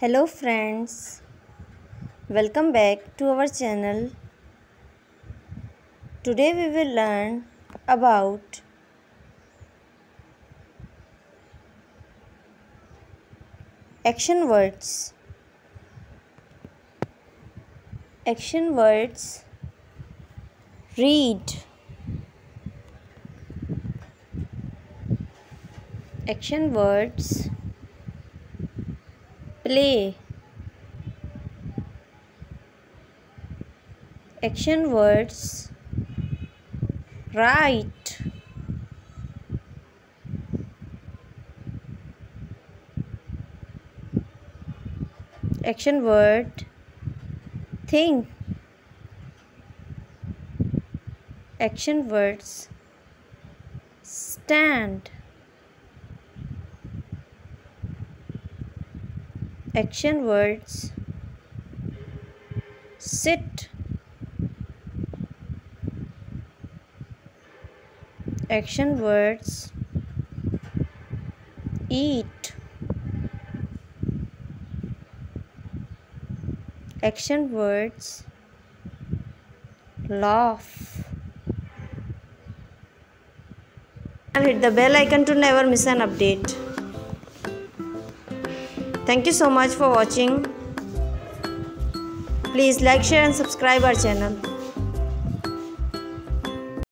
Hello friends, welcome back to our channel. Today we will learn about action words. Action words: read, action words: play, action words: write, action word: think, action words: stand, action words: sit, action words: eat, action words: laugh. And hit the bell icon to never miss an update. Thank you so much for watching. Please like, share and subscribe our channel.